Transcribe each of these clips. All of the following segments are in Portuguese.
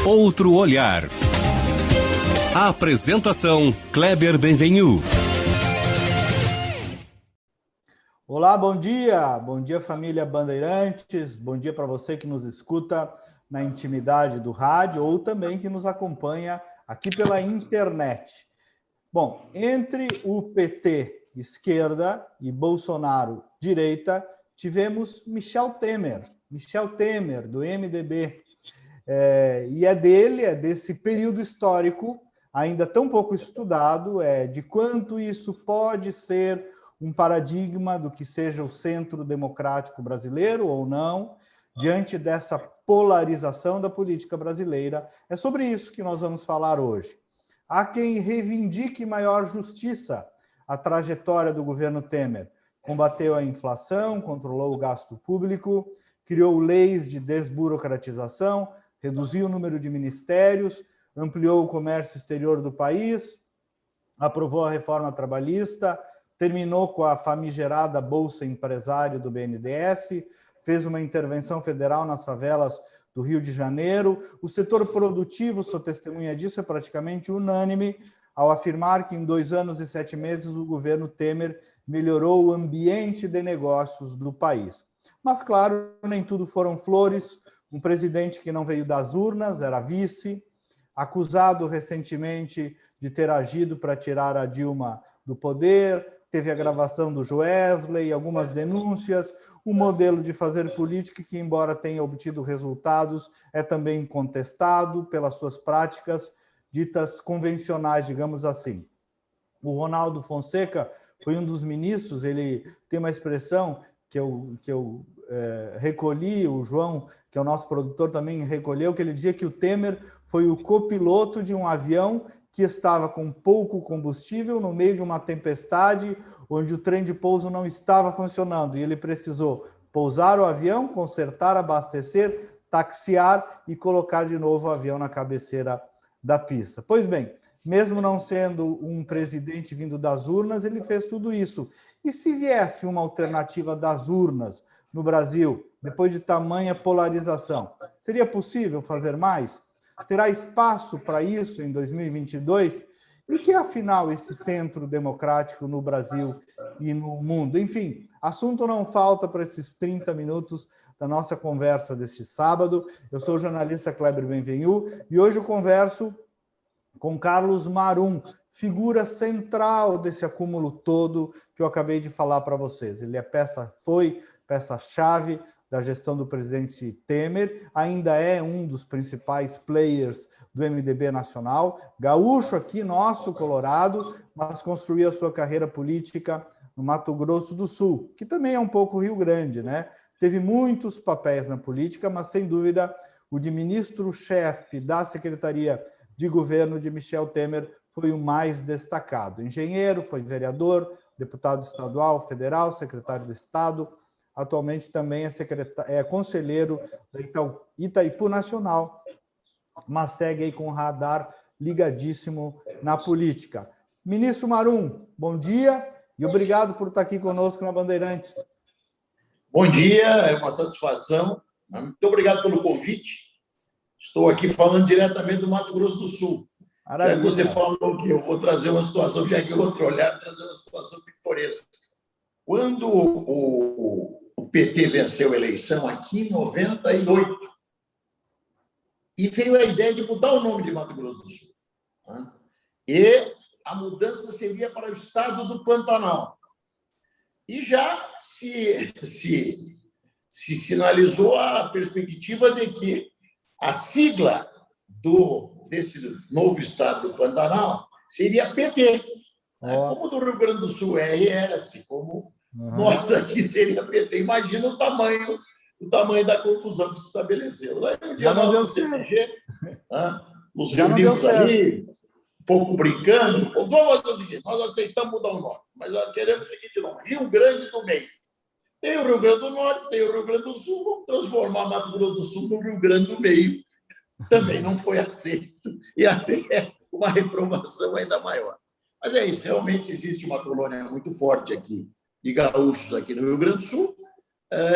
Outro olhar. A apresentação Kleber Benvenu. Olá, bom dia! Bom dia, família Bandeirantes. Bom dia para você que nos escuta na intimidade do rádio ou também que nos acompanha aqui pela internet. Bom, entre o PT, esquerda, e Bolsonaro, direita, tivemos Michel Temer, do MDB. E é desse período histórico, ainda tão pouco estudado, de quanto isso pode ser um paradigma do que seja o centro democrático brasileiro ou não, diante dessa polarização da política brasileira. É sobre isso que nós vamos falar hoje. Há quem reivindique maior justiça a trajetória do governo Temer. Combateu a inflação, controlou o gasto público, criou leis de desburocratização, reduziu o número de ministérios, ampliou o comércio exterior do país, aprovou a reforma trabalhista, terminou com a famigerada Bolsa Empresário do BNDES, fez uma intervenção federal nas favelas do Rio de Janeiro. O setor produtivo, sou testemunha disso, é praticamente unânime ao afirmar que em 2 anos e 7 meses o governo Temer melhorou o ambiente de negócios do país. Mas, claro, nem tudo foram flores. Um presidente que não veio das urnas, era vice, acusado recentemente de ter agido para tirar a Dilma do poder, teve a gravação do Joesley, algumas denúncias, o modelo de fazer política que, embora tenha obtido resultados, é também contestado pelas suas práticas ditas convencionais, digamos assim. O Ronaldo Fonseca foi um dos ministros, ele tem uma expressão que eu recolhi, o João, que é o nosso produtor, também recolheu, que ele dizia que o Temer foi o copiloto de um avião que estava com pouco combustível no meio de uma tempestade, onde o trem de pouso não estava funcionando, e ele precisou pousar o avião, consertar, abastecer, taxiar e colocar de novo o avião na cabeceira da pista. Pois bem, mesmo não sendo um presidente vindo das urnas, ele fez tudo isso. E se viesse uma alternativa das urnas no Brasil, depois de tamanha polarização, seria possível fazer mais? Terá espaço para isso em 2022? E o que é, afinal, esse centro democrático no Brasil e no mundo? Enfim, assunto não falta para esses 30 minutos da nossa conversa deste sábado. Eu sou o jornalista Kleber Benvenu e hoje eu converso com Carlos Marum, figura central desse acúmulo todo que eu acabei de falar para vocês. Ele foi peça-chave da gestão do presidente Temer, ainda é um dos principais players do MDB nacional, gaúcho aqui, nosso, Colorado, mas construiu a sua carreira política no Mato Grosso do Sul, que também é um pouco Rio Grande, né? Teve muitos papéis na política, mas, sem dúvida, o de ministro-chefe da Secretaria de Governo de Michel Temer foi o mais destacado. Engenheiro, foi vereador, deputado estadual, federal, secretário de Estado, atualmente também é conselheiro da Itaipu Nacional, mas segue aí com o radar ligadíssimo na política. Ministro Marum, bom dia e obrigado por estar aqui conosco na Bandeirantes. Bom dia, é uma satisfação. Muito obrigado pelo convite. Estou aqui falando diretamente do Mato Grosso do Sul. Já que você falou que eu vou trazer uma situação, já que outro olhar, trazer uma situação pitoresca. Quando o PT venceu a eleição aqui em 98, e veio a ideia de mudar o nome de Mato Grosso do Sul. E a mudança seria para o estado do Pantanal. E já se sinalizou a perspectiva de que a sigla desse novo estado do Pantanal seria PT. Como do Rio Grande do Sul é RS, como nós aqui seria PT. Imagina o tamanho da confusão que se estabeleceu. Já não deu certo. Os reunidos ali, um pouco brincando. Vamos fazer o seguinte, nós aceitamos mudar o nome, mas nós queremos o seguinte nome, Rio Grande do Meio. Tem o Rio Grande do Norte, tem o Rio Grande do Sul, vamos transformar Mato Grosso do Sul no Rio Grande do Meio. Também não foi aceito, e até uma reprovação ainda maior. Mas é isso, realmente existe uma colônia muito forte aqui de gaúchos aqui no Rio Grande do Sul.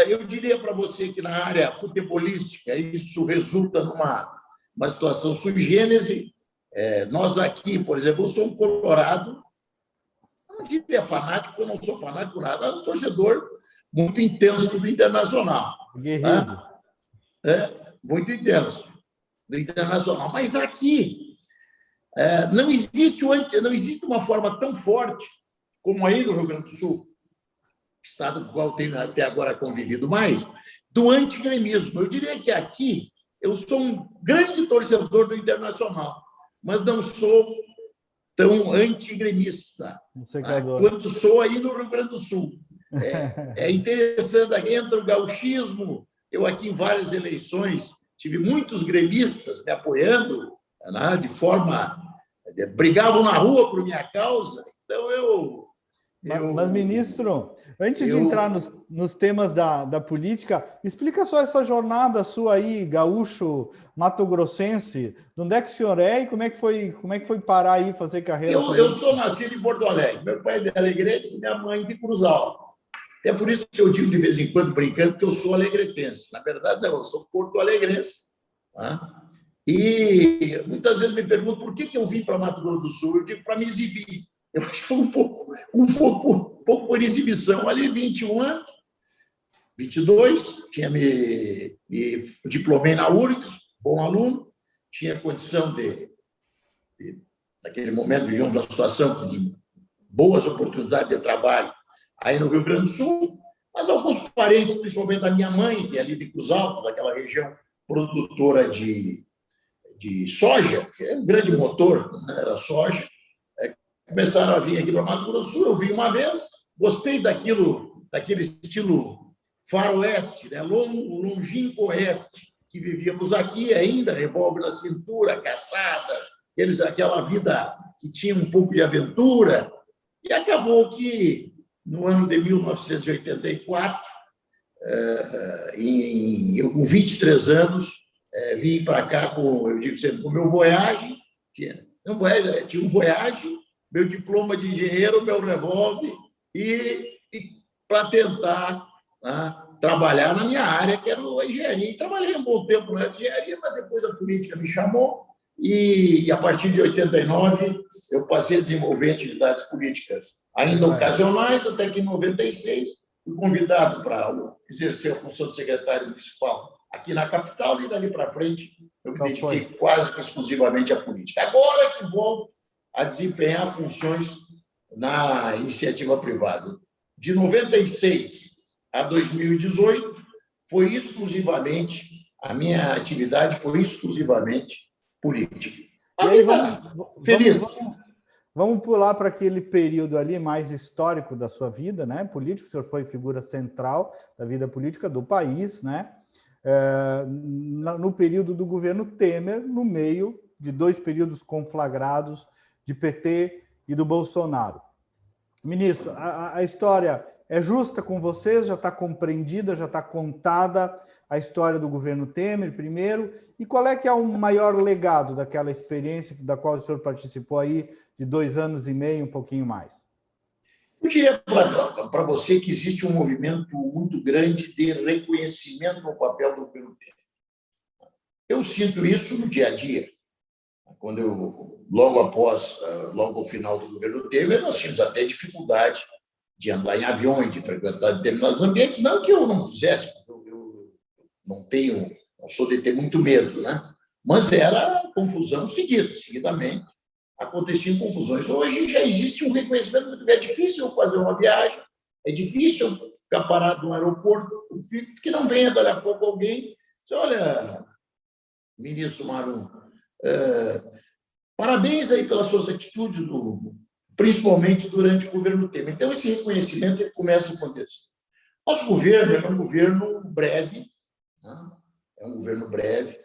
Eu diria para você que na área futebolística isso resulta numa situação sui generis. Nós aqui, por exemplo, eu sou um colorado, não diria fanático, porque eu não sou fanático por nada, é um torcedor muito intenso do Internacional. Guerreiro. Muito intenso do Internacional. Mas aqui não existe uma forma tão forte como aí no Rio Grande do Sul, estado do qual eu tenho até agora convivido mais, do antigremismo. Eu diria que aqui eu sou um grande torcedor do Internacional, mas não sou tão antigremista quanto sou aí no Rio Grande do Sul. É interessante, entra o gauchismo. Eu aqui em várias eleições tive muitos gremistas me apoiando, né, de forma... brigavam na rua por minha causa, então Mas, ministro, antes de entrar nos temas da política, explica só essa jornada sua aí, gaúcho, mato-grossense. De onde é que o senhor é e como é que foi parar aí, fazer carreira? Eu sou nascido em Porto Alegre. Meu pai é de Alegrete e minha mãe de Cruz Alta. É por isso que eu digo de vez em quando, brincando, que eu sou alegretense. Na verdade, não, eu sou porto-alegrense. Tá? E muitas vezes me perguntam por que eu vim para Mato Grosso do Sul. Eu digo para me exibir. Eu acho que foi um pouco por exibição. Ali, 21 anos, 22, me diplomei na URGS, bom aluno, tinha condição naquele momento, vivíamos uma situação de boas oportunidades de trabalho aí no Rio Grande do Sul, mas alguns parentes, principalmente da minha mãe, que é ali de Cruz Alta, daquela região produtora de soja, que é um grande motor, né, era soja, começaram a vir aqui para Mato Grosso do Sul. Eu vim uma vez, gostei daquele estilo faroeste, né? Longínquo oeste, que vivíamos aqui ainda, revólver na cintura, caçadas, aquela vida que tinha um pouco de aventura. E acabou que, no ano de 1984, eu com 23 anos, vim para cá eu digo sempre, com o meu Voyage, tinha um Voyage, meu diploma de engenheiro, meu revólver, e para tentar, né, trabalhar na minha área, que era a engenharia. E trabalhei um bom tempo na engenharia, mas depois a política me chamou, e a partir de 89 eu passei a desenvolver atividades políticas ainda ocasionais, até que em 96 fui convidado para exercer a função de secretário municipal aqui na capital, e dali para frente eu me dediquei quase que exclusivamente à política. Agora que volto a desempenhar funções na iniciativa privada. De 96 a 2018, a minha atividade foi exclusivamente política. E aí, vamos pular para aquele período ali mais histórico da sua vida, né? Político, o senhor foi figura central da vida política do país, né? No período do governo Temer, no meio de dois períodos conflagrados de PT e do Bolsonaro. Ministro, a história é justa com vocês? Já está compreendida, já está contada a história do governo Temer primeiro? E qual é que é o maior legado daquela experiência da qual o senhor participou aí de 2 anos e meio, um pouquinho mais? Eu diria para você que existe um movimento muito grande de reconhecimento no papel do governo Temer. Eu sinto isso no dia a dia. Quando logo ao final do governo Temer, nós tínhamos até dificuldade de andar em aviões, de frequentar determinados ambientes. Não que eu não fizesse, eu não sou de ter muito medo, né? Mas era confusão seguidamente. Aconteciam confusões. Hoje já existe um reconhecimento. É difícil fazer uma viagem, é difícil ficar parado no aeroporto, que não venha daqui a pouco alguém. Você olha, ministro Marum, parabéns aí pelas suas atitudes, principalmente durante o governo Temer. Então, esse reconhecimento começa a acontecer. Nosso governo é um governo breve, né? É um governo breve,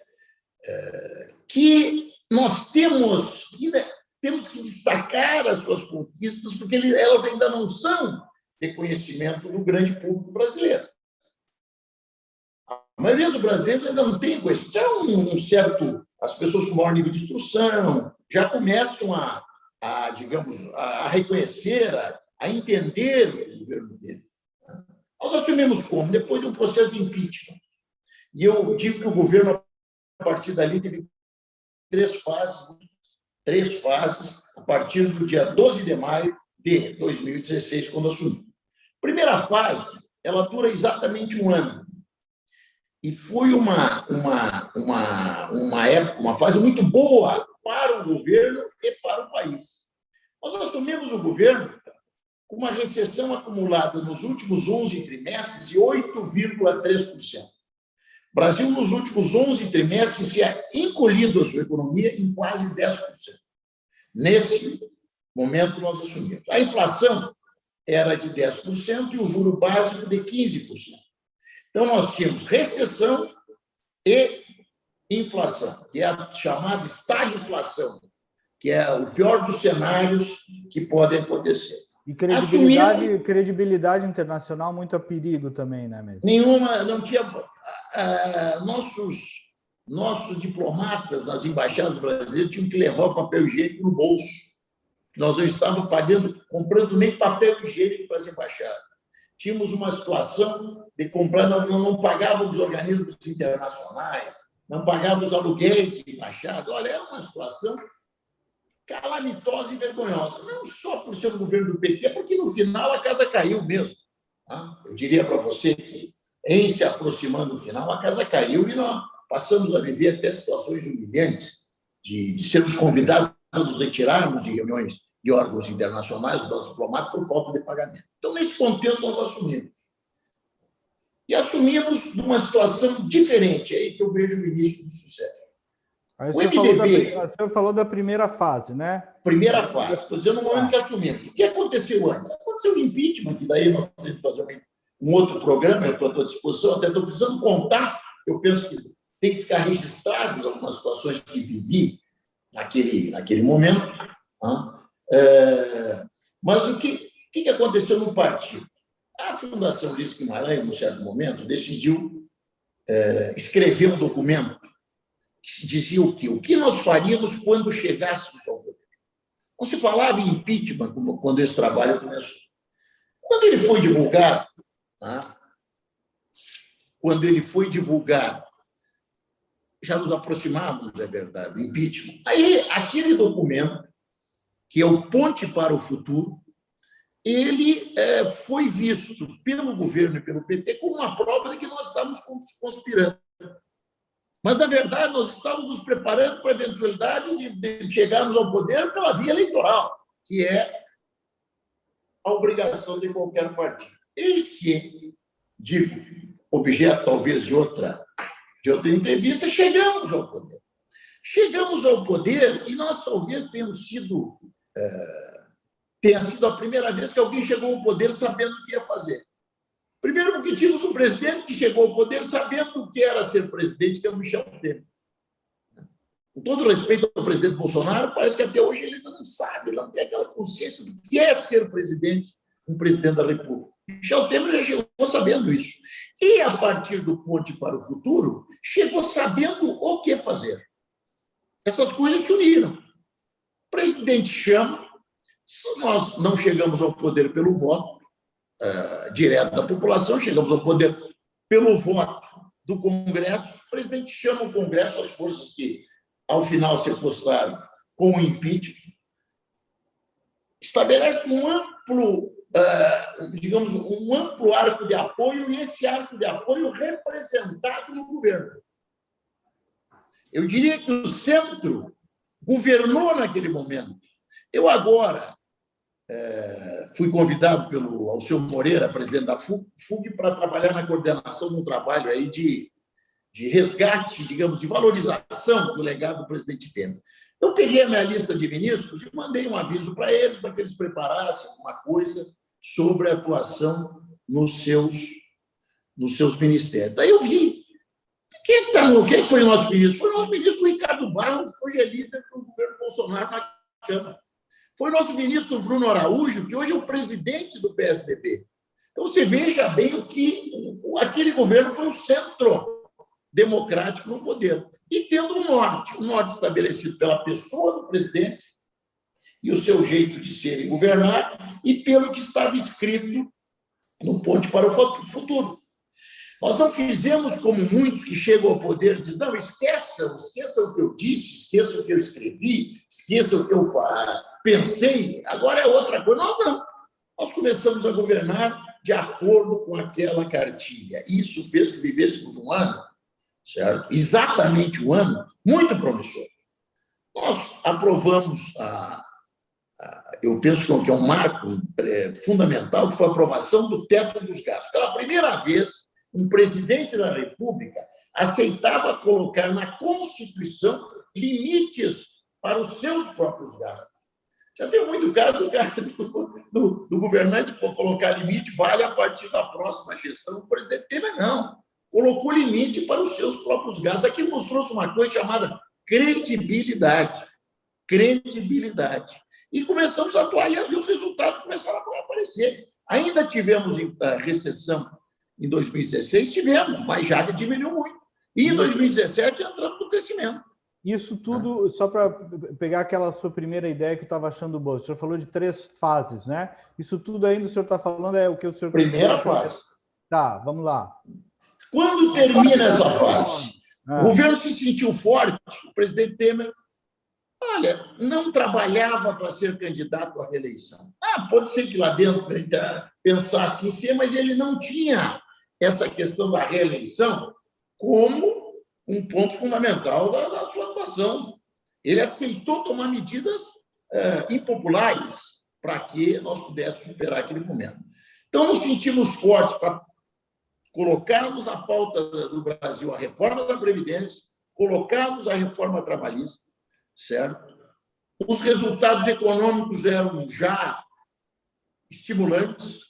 que nós temos que destacar as suas conquistas, porque elas ainda não são reconhecimento do grande público brasileiro. A maioria dos brasileiros ainda não tem conhecimento. Já as pessoas com maior nível de instrução já começam digamos, a reconhecer, a entender o governo dele. Nós assumimos como? Depois de um processo de impeachment. E eu digo que o governo, a partir dali, teve três fases, a partir do dia 12 de maio de 2016, quando assumi. Primeira fase, ela dura exatamente um ano. E foi uma fase muito boa para o governo e para o país. Nós assumimos o governo com uma recessão acumulada nos últimos 11 trimestres de 8,3%. O Brasil, nos últimos 11 trimestres, tinha encolhido a sua economia em quase 10%. Nesse momento, nós assumimos. A inflação era de 10% e o juro básico de 15%. Então, nós tínhamos recessão e inflação, que é a chamada estagflação, que é o pior dos cenários que podem acontecer. E credibilidade internacional muito a perigo também, né, mesmo? Nenhuma, não tinha... Nossos diplomatas nas embaixadas brasileiras tinham que levar o papel higiênico no bolso. Nós não estávamos comprando nem papel higiênico para as embaixadas. Tínhamos uma situação de comprar, não pagávamos os organismos internacionais, não pagávamos aluguéis de embaixada. Olha, era uma situação calamitosa e vergonhosa. Não só por ser o governo do PT, porque no final a casa caiu mesmo. Eu diria para você que, em se aproximando do final, a casa caiu e nós passamos a viver até situações humilhantes de sermos convidados a nos retirarmos de reuniões de órgãos internacionais, dos nossos diplomatas, por falta de pagamento. Então, nesse contexto, nós assumimos. E assumimos numa situação diferente, aí que eu vejo o início do sucesso. Aí o senhor falou da primeira fase, né? Primeira fase. Estou dizendo no momento que assumimos. O que aconteceu antes? Aconteceu o impeachment, que daí nós temos que fazer um outro programa, eu estou à disposição, até estou precisando contar, eu penso que tem que ficar registradas algumas situações que vivi naquele momento. Mas o que aconteceu no partido? A Fundação Ulisses Guimarães, num certo momento, decidiu escrever um documento que dizia o quê? O que nós faríamos quando chegássemos ao poder? Não se falava em impeachment quando esse trabalho começou. Quando ele foi divulgado, já nos aproximávamos, é verdade, do impeachment. Aí, aquele documento, que é o Ponte para o Futuro, ele foi visto pelo governo e pelo PT como uma prova de que nós estávamos conspirando. Mas, na verdade, nós estávamos nos preparando para a eventualidade de chegarmos ao poder pela via eleitoral, que é a obrigação de qualquer partido. Eis que, digo, objeto talvez de outra entrevista, chegamos ao poder. Chegamos ao poder e nós talvez tenha sido a primeira vez que alguém chegou ao poder sabendo o que ia fazer. Primeiro, porque tínhamos um presidente que chegou ao poder sabendo o que era ser presidente, que é o Michel Temer. Com todo respeito ao presidente Bolsonaro, parece que até hoje ele ainda não sabe, não tem aquela consciência do que é ser presidente, um presidente da República. Michel Temer já chegou sabendo isso. E, a partir do Ponte para o Futuro, chegou sabendo o que fazer. Essas coisas se uniram. O presidente chama, nós não chegamos ao poder pelo voto direto da população, chegamos ao poder pelo voto do Congresso. O presidente chama o Congresso, as forças que, ao final, se apostaram com o impeachment, estabelece um amplo arco de apoio, e esse arco de apoio representado no governo. Eu diria que o centro governou naquele momento. Eu agora fui convidado pelo Alceu Moreira, presidente da FUG, para trabalhar na coordenação de um trabalho aí de resgate, digamos, de valorização do legado do presidente Temer. Eu peguei a minha lista de ministros e mandei um aviso para eles eles preparassem alguma coisa sobre a atuação nos seus ministérios. Daí eu vi. Quem foi o nosso ministro? Foi o nosso ministro Ricardo Barros, que hoje é líder do governo Bolsonaro na Câmara. Foi o nosso ministro Bruno Araújo, que hoje é o presidente do PSDB. Então, você veja bem o que aquele governo foi um centro democrático no poder. E tendo um norte estabelecido pela pessoa do presidente e o seu jeito de ser e governar, e pelo que estava escrito no ponte para o futuro. Nós não fizemos como muitos que chegam ao poder e dizem, não, esqueçam o que eu disse, esqueçam o que eu escrevi, esqueçam o que eu pensei, agora é outra coisa. Nós não. Nós começamos a governar de acordo com aquela cartilha. Isso fez que vivêssemos um ano, certo? Exatamente um ano, muito promissor. Nós aprovamos, eu penso que é um marco fundamental, que foi a aprovação do teto dos gastos. Pela primeira vez, um presidente da República aceitava colocar na Constituição limites para os seus próprios gastos. Já tem muito caso do governante colocar limite, vale a partir da próxima gestão. O presidente Temer não. Colocou limite para os seus próprios gastos. Aqui mostrou-se uma coisa chamada credibilidade. Credibilidade. E começamos a atuar e os resultados começaram a aparecer. Ainda tivemos recessão em 2016, tivemos, mas já diminuiu muito. E em 2017 entramos no crescimento. Isso tudo, só para pegar aquela sua primeira ideia que eu estava achando boa, o senhor falou de 3 fases, né? Isso tudo ainda o senhor está falando é o que o senhor... Primeira fase. Tá, vamos lá. Quando termina essa fase, o governo se sentiu forte, o presidente Temer, olha, não trabalhava para ser candidato à reeleição. Pode ser que lá dentro ele pensasse em ser, mas ele não tinha essa questão da reeleição como um ponto fundamental da sua atuação. Ele aceitou tomar medidas impopulares para que nós pudéssemos superar aquele momento. Então, nos sentimos fortes para colocarmos na pauta do Brasil a reforma da Previdência, colocarmos a reforma trabalhista, certo? Os resultados econômicos eram já estimulantes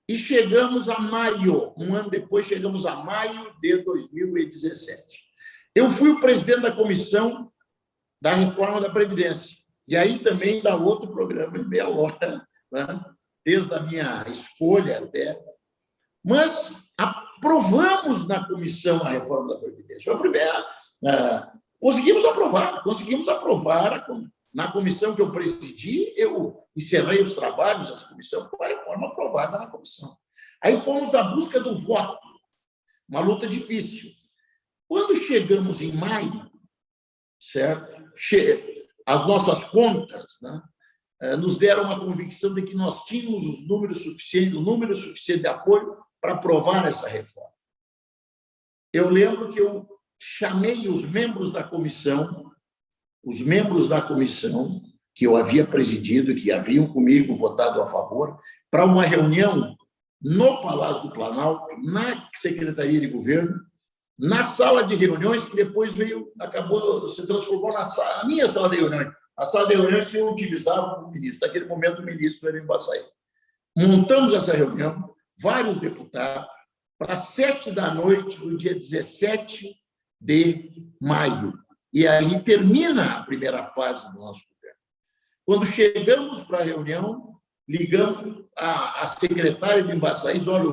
e chegamos a maio, um ano depois, chegamos a maio de 2017. Eu fui o presidente da comissão da reforma da Previdência, e aí também dá outro programa de meia hora, né? Desde a minha escolha até. Mas aprovamos na comissão a reforma da Previdência. Foi a primeira. Conseguimos aprovar na comissão que eu presidi, eu encerrei os trabalhos dessa comissão com a reforma aprovada na comissão. Aí fomos na busca do voto, uma luta difícil. Quando chegamos em maio, certo? As nossas contas, né, nos deram uma convicção de que nós tínhamos o número suficiente de apoio para aprovar essa reforma. Eu lembro que eu chamei os membros da comissão que eu havia presidido e que haviam comigo votado a favor, para uma reunião no Palácio do Planalto, na Secretaria de Governo, na sala de reuniões, que depois se transformou na minha sala de reuniões, a sala de reuniões que eu utilizava como ministro. Naquele momento, o ministro era Embaçaí. Montamos essa reunião, vários deputados, para 7 da noite, no dia 17 de maio. E ali termina a primeira fase do nosso governo. Quando chegamos para a reunião, ligamos a secretária de Embaçaí, diz, olha,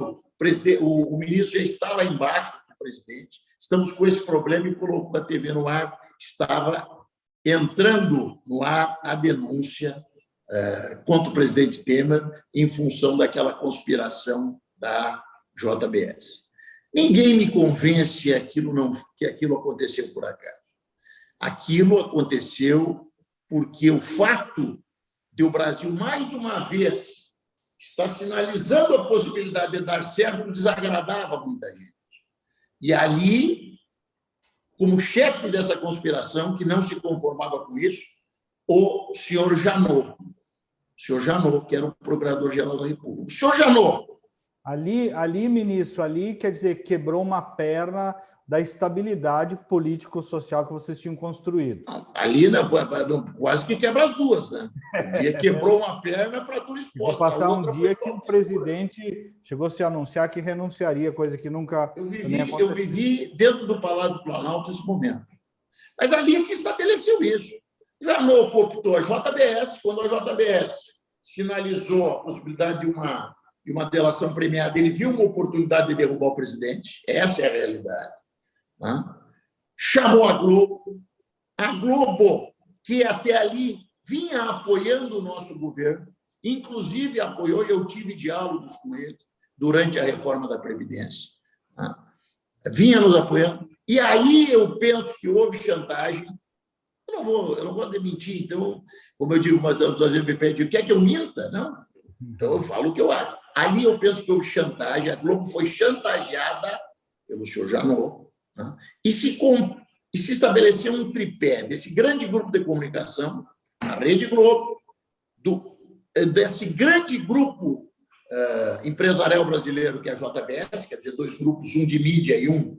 o ministro já está lá embaixo, o presidente, estamos com esse problema, e colocou a TV no ar, estava entrando no ar a denúncia contra o presidente Temer em função daquela conspiração da JBS. Ninguém me convence que aquilo aconteceu por acaso. Aquilo aconteceu porque o fato de o Brasil, mais uma vez, estar sinalizando a possibilidade de dar certo, desagradava muita gente. E ali, como chefe dessa conspiração, que não se conformava com isso, o senhor Janot, que era o Procurador-Geral da República. O senhor Janot. Ali, ministro, quer dizer, quebrou uma perna da estabilidade político-social que vocês tinham construído. Ali, quase que quebra as duas, né? Um dia quebrou uma perna, fratura exposta. Vou passar um dia que o presidente chegou a se anunciar que renunciaria, coisa que nunca eu vivi dentro do Palácio do Planalto esse momento. Mas ali se estabeleceu isso. Janot cooptou a JBS, quando a JBS sinalizou a possibilidade de uma delação premiada, ele viu uma oportunidade de derrubar o presidente, essa é a realidade. Né? Chamou a Globo, que até ali vinha apoiando o nosso governo, inclusive apoiou, e eu tive diálogos com ele, durante a reforma da Previdência. Vinha nos apoiando. E aí eu penso que houve chantagem. Eu não vou demitir, então, como eu digo, mas às vezes me pede, quer que eu minta? Não. Então eu falo o que eu acho. Ali eu penso que houve chantagem, a Globo foi chantageada pelo senhor Janot, né? E se estabeleceu um tripé desse grande grupo de comunicação, a Rede Globo, desse grande grupo empresarial brasileiro, que é a JBS, quer dizer, dois grupos, um de mídia e um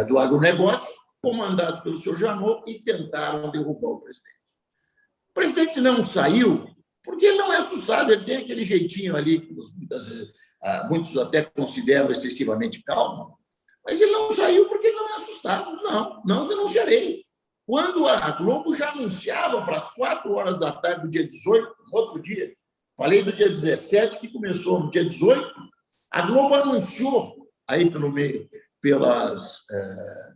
do agronegócio, comandados pelo senhor Janot, e tentaram derrubar o presidente. O presidente não saiu porque ele não é assustado, ele tem aquele jeitinho ali, que muitos até consideram excessivamente calmo, mas ele não saiu porque ele não é assustado. Não denunciarei. Quando a Globo já anunciava para as 4 da tarde do dia 18, no outro dia, falei do dia 17, que começou no dia 18, a Globo anunciou, aí pelo meio, pelas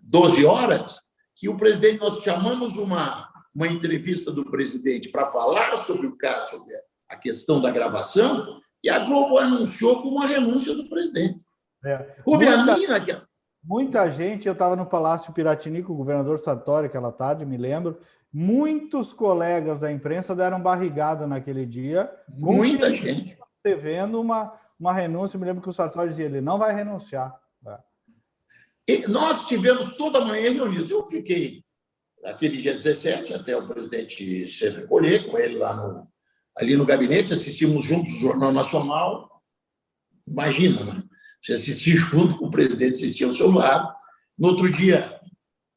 12 horas, que o presidente, nós chamamos uma entrevista do presidente para falar sobre o caso, sobre a questão da gravação, e a Globo anunciou como a renúncia do presidente. Muita gente, eu estava no Palácio Piratini com o governador Sartori aquela tarde, me lembro, muitos colegas da imprensa deram barrigada naquele dia. Muita gente. Devendo uma renúncia, me lembro que o Sartori dizia, ele não vai renunciar. E nós tivemos toda a manhã reunidos. Eu fiquei naquele dia 17, até o presidente se recolher, com ele ali no gabinete, assistimos juntos o Jornal Nacional. Imagina, né? Você assistir junto com o presidente, assistir ao seu lado. No outro dia,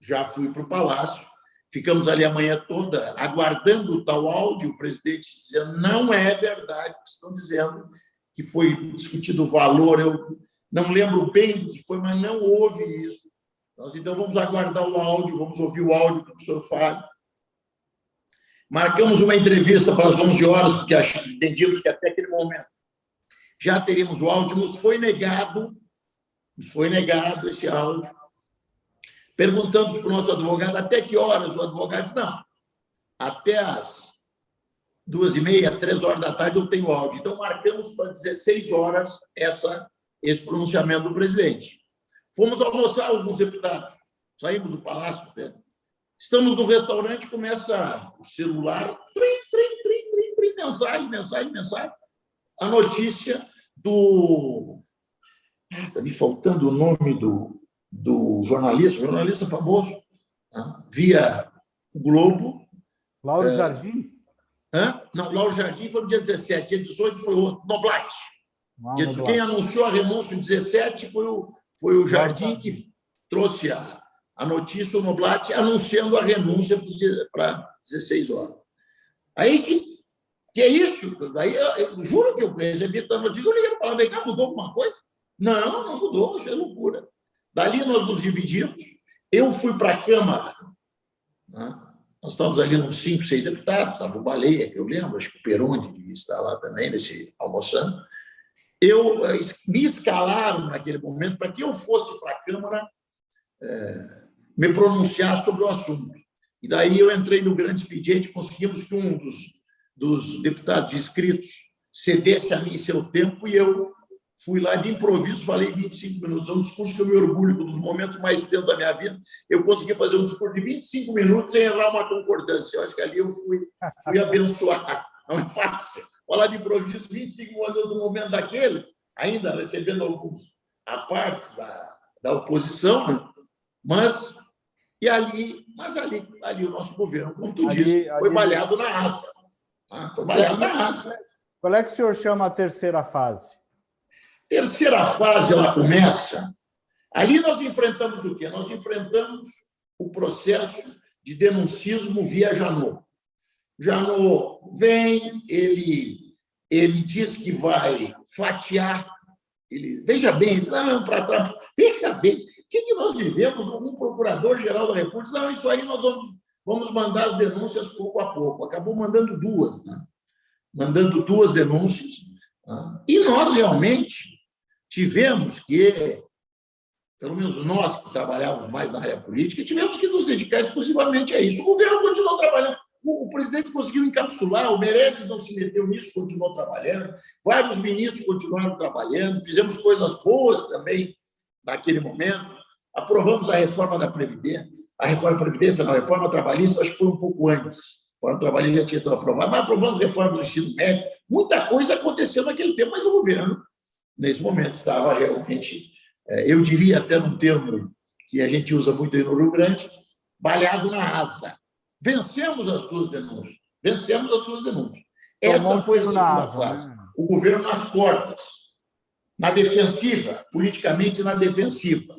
já fui para o Palácio, ficamos ali a manhã toda aguardando o tal áudio, o presidente dizendo, não é verdade o que estão dizendo, que foi discutido o valor, eu não lembro bem o que foi, mas não houve isso. Nós, então, vamos aguardar o áudio, vamos ouvir o áudio do senhor Fábio. Marcamos uma entrevista para as 11 horas, porque entendíamos que até aquele momento já teríamos o áudio. Nos foi negado esse áudio. Perguntamos para o nosso advogado até que horas. O advogado disse, não, até as 2h30, 3h da tarde eu tenho áudio. Então, marcamos para 16 horas esse pronunciamento do presidente. Fomos almoçar alguns deputados, saímos do Palácio, estamos no restaurante, começa o celular, mensagem, a notícia do... Está me faltando o nome do jornalista famoso, via Globo. Lauro Jardim? Não, Lauro Jardim foi no dia 17, dia 18 foi outro, Noblat. Quem anunciou a renúncia no 17 foi o Jardim, que trouxe a notícia, o Noblat, anunciando a renúncia para 16 horas. Aí, que é isso? Daí, eu juro que eu recebi a notícia, eu liguei para lá, mudou alguma coisa? Não mudou, isso é loucura. Dali nós nos dividimos, eu fui para a Câmara, nós estávamos ali uns 5, 6 deputados, estava o Baleia, que eu lembro, acho que o Peroni devia estar lá também, almoçando. Me escalaram naquele momento para que eu fosse para a Câmara me pronunciar sobre o assunto. E daí eu entrei no grande expediente, conseguimos que um dos deputados inscritos cedesse a mim seu tempo e eu fui lá de improviso, falei 25 minutos. É um discurso que eu me orgulho, um dos momentos mais tensos da minha vida. Eu consegui fazer um discurso de 25 minutos sem errar uma concordância. Eu acho que ali eu fui abençoado. Não é fácil. Falar de improviso, 25 minutos no momento daquele, ainda recebendo alguns apartes da oposição, né? Mas ali o nosso governo, como tu disse, foi malhado na raça. Foi malhado na raça. Qual é que o senhor chama a terceira fase? Terceira fase, ela começa... Ali nós enfrentamos o quê? Nós enfrentamos o processo de denuncismo via Janot. Janot vem, ele diz que vai fatiar. Veja bem, ele diz, veja bem, o que nós vivemos? Um procurador-geral da República diz, não, isso aí nós vamos mandar as denúncias pouco a pouco. Acabou mandando 2, né? Mandando 2 denúncias. E nós realmente tivemos que, pelo menos nós que trabalhávamos mais na área política, tivemos que nos dedicar exclusivamente a isso. O governo continuou trabalhando. O presidente conseguiu encapsular, o Meirelles não se meteu nisso, continuou trabalhando, vários ministros continuaram trabalhando, fizemos coisas boas também naquele momento, aprovamos a reforma da Previdência, a reforma trabalhista, acho que foi um pouco antes, a reforma trabalhista já tinha sido aprovada, mas aprovamos a reforma do ensino médio, muita coisa aconteceu naquele tempo, mas o governo, nesse momento, estava realmente, eu diria até num termo que a gente usa muito aí no Rio Grande, balhado na asa. Vencemos as duas denúncias. Essa foi a segunda fase. Né? O governo nas cordas, na defensiva, politicamente na defensiva.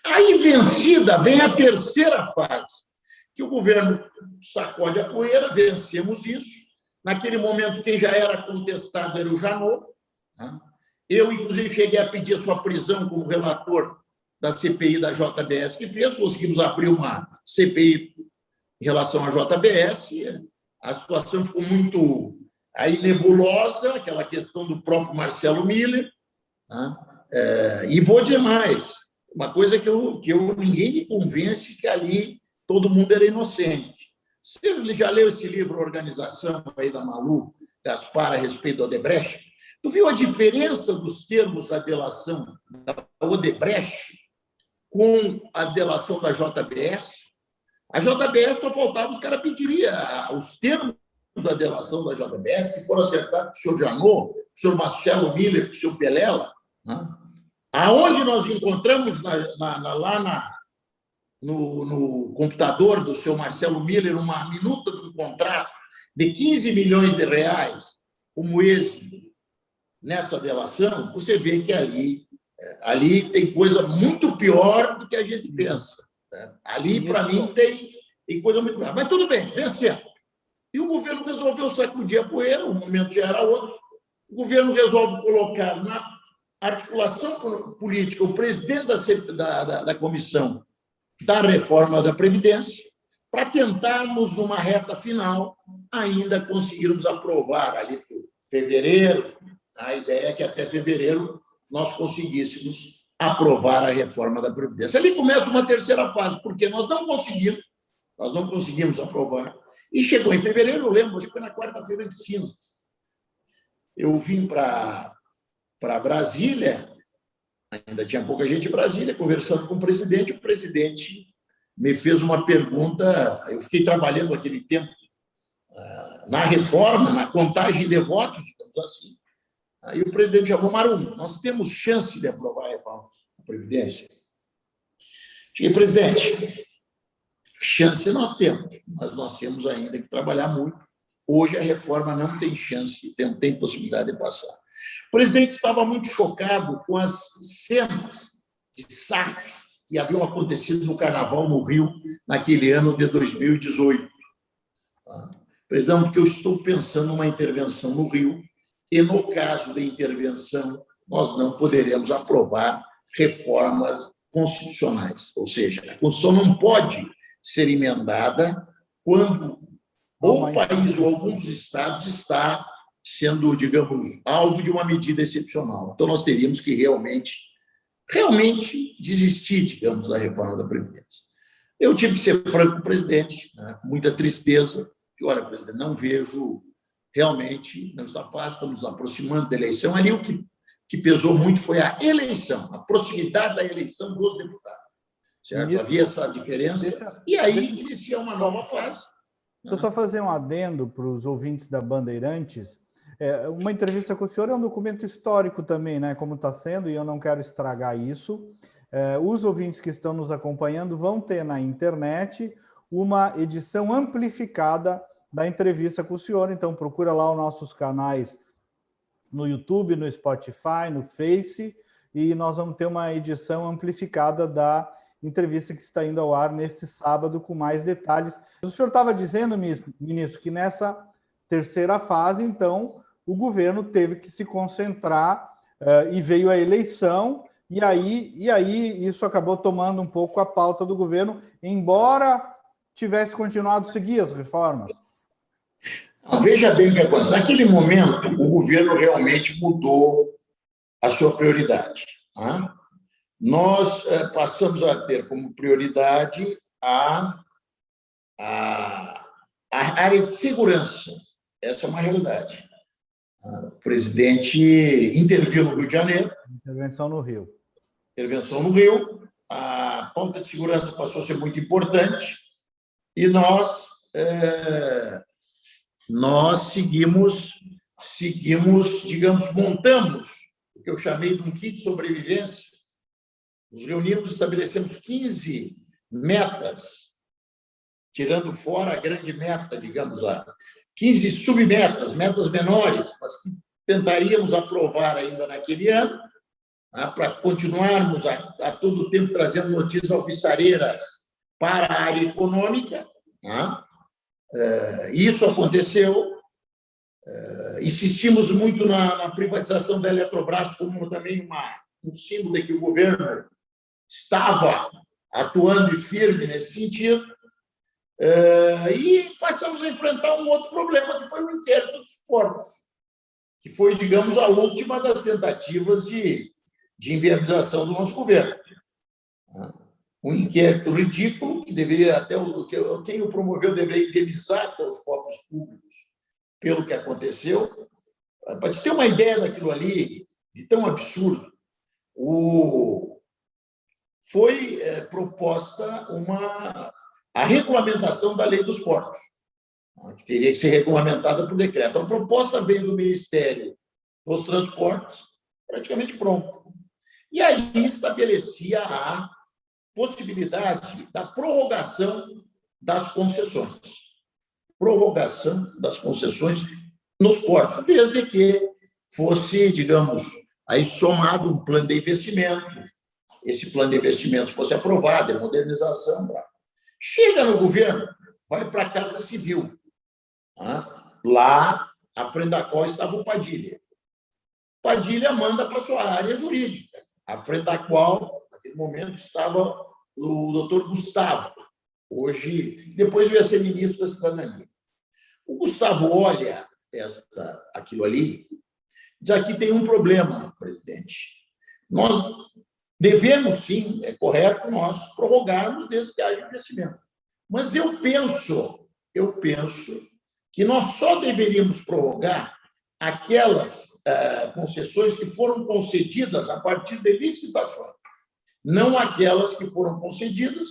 Aí, vencida, vem a terceira fase, que o governo sacode a poeira, vencemos isso. Naquele momento, quem já era contestado era o Janot. Eu, inclusive, cheguei a pedir a sua prisão como relator da CPI da JBS que fez, conseguimos abrir uma CPI em relação à JBS, a situação ficou muito aí nebulosa, aquela questão do próprio Marcelo Miller, e vou dizer mais, uma coisa que ninguém me convence que ali todo mundo era inocente. Você já leu esse livro Organização aí da Malu Gaspar a respeito do Odebrecht? Tu viu a diferença dos termos da delação da Odebrecht com a delação da JBS? A JBS só faltava, os caras pediriam os termos da delação da JBS, que foram acertados com o senhor Janot, com o senhor Marcelo Miller, com o senhor Pelela, aonde nós encontramos lá no computador do senhor Marcelo Miller uma minuta de um contrato de 15 milhões de reais como esse nessa delação, você vê que ali tem coisa muito pior do que a gente pensa. Ali, para mim, tem coisa muito pior. Mas tudo bem, vencemos. E o governo resolveu sacudir a poeira, o momento já era outro. O governo resolve colocar na articulação política o presidente da comissão da reforma da Previdência, para tentarmos, numa reta final, ainda conseguirmos aprovar ali por fevereiro. A ideia é que até fevereiro nós conseguíssemos aprovar a reforma da Previdência. Ali começa uma terceira fase, porque nós não conseguimos aprovar. E chegou em fevereiro, eu lembro, acho que foi na quarta-feira de cinzas. Eu vim para Brasília, ainda tinha pouca gente em Brasília, conversando com o presidente me fez uma pergunta, eu fiquei trabalhando aquele tempo na reforma, na contagem de votos, digamos assim. Aí o presidente chamou Marum, nós temos chance de aprovar a reforma da Previdência? Cheguei, presidente, chance nós temos, mas nós temos ainda que trabalhar muito. Hoje a reforma não tem chance, não tem possibilidade de passar. O presidente estava muito chocado com as cenas de saques que haviam acontecido no Carnaval no Rio naquele ano de 2018. Presidente, porque eu estou pensando numa intervenção no Rio e, no caso de intervenção, nós não poderemos aprovar reformas constitucionais. Ou seja, a Constituição não pode ser emendada quando ou o país ou alguns estados está sendo, digamos, alvo de uma medida excepcional. Então, nós teríamos que realmente desistir, digamos, da reforma da Previdência. Eu tive que ser franco com o presidente, né, com muita tristeza, que, olha, presidente, não vejo realmente, não está fácil, estamos nos aproximando da eleição. Ali o que pesou muito foi a eleição, a proximidade da eleição dos deputados. Certo? Havia essa diferença, e aí inicia uma nova fase. Deixa eu só fazer um adendo para os ouvintes da Bandeirantes. Uma entrevista com o senhor é um documento histórico também, né? Como está sendo, e eu não quero estragar isso. Os ouvintes que estão nos acompanhando vão ter na internet uma edição amplificada da entrevista com o senhor. Então, procura lá os nossos canais no YouTube, no Spotify, no Face, e nós vamos ter uma edição amplificada da entrevista que está indo ao ar nesse sábado com mais detalhes. O senhor estava dizendo, ministro, que nessa terceira fase, então, o governo teve que se concentrar e veio a eleição, e aí isso acabou tomando um pouco a pauta do governo, embora tivesse continuado a seguir as reformas. Veja bem o que aconteceu. Naquele momento, o governo realmente mudou a sua prioridade. Tá? Nós passamos a ter como prioridade a A área de segurança, essa é uma realidade. O presidente interviu no Rio de Janeiro. Intervenção no Rio. Intervenção no Rio. A pauta de segurança passou a ser muito importante e nós seguimos, digamos, montamos o que eu chamei de um kit de sobrevivência. Nos reunimos, estabelecemos 15 metas, tirando fora a grande meta, digamos, 15 submetas, metas menores, mas que tentaríamos aprovar ainda naquele ano, para continuarmos a todo tempo trazendo notícias alvissareiras para a área econômica. Isso aconteceu. Insistimos muito na privatização da Eletrobras como também um símbolo de que o governo estava atuando firme nesse sentido. E passamos a enfrentar um outro problema, que foi o inquérito dos portos, que foi, digamos, a última das tentativas de inviabilização do nosso governo. Um inquérito ridículo, que deveria até quem o promoveu deveria indenizar os cofres públicos pelo que aconteceu. Para te ter uma ideia daquilo ali, de tão absurdo, foi proposta a regulamentação da lei dos portos, que teria que ser regulamentada por decreto. A proposta veio do Ministério dos Transportes, praticamente pronta. E ali estabelecia a possibilidade da prorrogação das concessões. Prorrogação das concessões nos portos, desde que fosse, digamos, aí somado um plano de investimentos, esse plano de investimentos fosse aprovado, a modernização. Chega no governo, vai para a Casa Civil, lá à frente da qual estava o Padilha. Padilha manda para a sua área jurídica, à frente da qual, naquele momento, estava o doutor Gustavo, hoje, depois veio a ser ministro da Cidadania. O Gustavo olha aquilo ali, diz: aqui tem um problema, presidente. Nós devemos, sim, é correto nós prorrogarmos desde que haja investimentos. Mas eu penso que nós só deveríamos prorrogar aquelas concessões que foram concedidas a partir de licitações, não aquelas que foram concedidas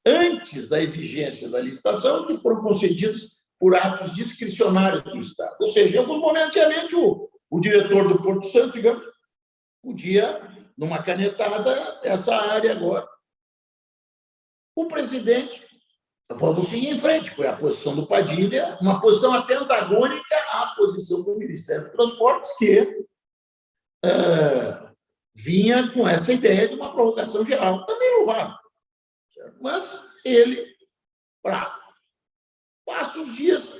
antes da exigência da licitação, que foram concedidas por atos discricionários do Estado. Ou seja, em alguns momentos, antigamente, o diretor do Porto Santo, digamos, podia, numa canetada, essa área agora. O presidente, vamos seguir em frente, foi a posição do Padilha, uma posição até antagônica à posição do Ministério dos Transportes, que vinha com essa ideia de uma prorrogação geral, também louvável. Mas ele, passa os dias,